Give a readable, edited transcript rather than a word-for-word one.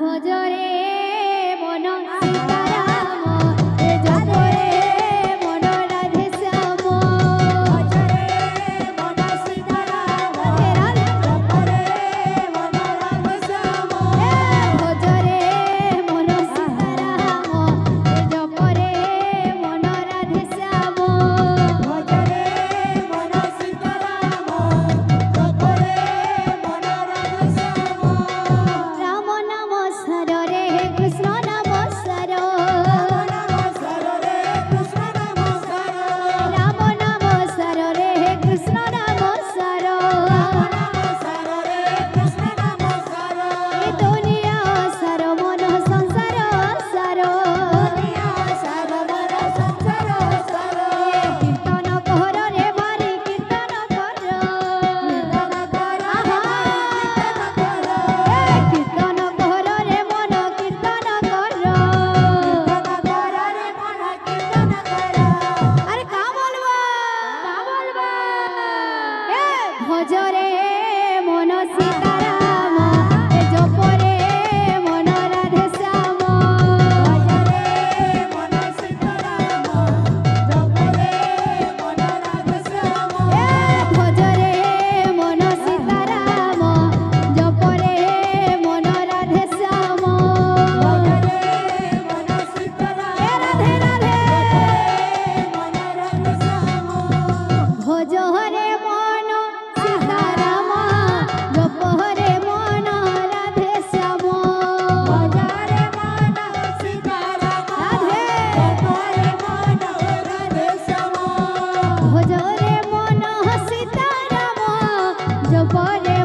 ভজরে মন সীতারাম জপরে মন রাধে শ্যাম ভজরে মন সীতারাম জপরে মন রাধে শ্যাম ভজরে মন সীতারাম জপরে মন রাধে শ্যাম ভজরে মন সীতারাম জপরে মন রাধে শ্যাম রাম নাম সররে কৃষ্ণ নাম সর রাম নাম সররে কৃষ্ণ নাম সর এ দুনিয়া সর মন সংসার সর কীর্তন কর রে ভারি কীর্তন কর কীর্তন কর রে মন কীর্তন কর আরে কা বলবা ভজরে মন সীতারাম জপরে মন রাধে শ্যাম ভজরে মন সীতারাম জপরে মন রাধে শ্যাম ভজরে মন সীতারাম জপরে মন রাধে শ্যাম ভজরে মন সীতারাম রাধে রাধে মন রাধে শ্যাম ভজরে মন সীতারাম জপরে মন রাধে শ্যাম ভজরে মন সীতারাম রাধে জপরে মন রাধে শ্যাম ভজরে মন সীতারাম জপরে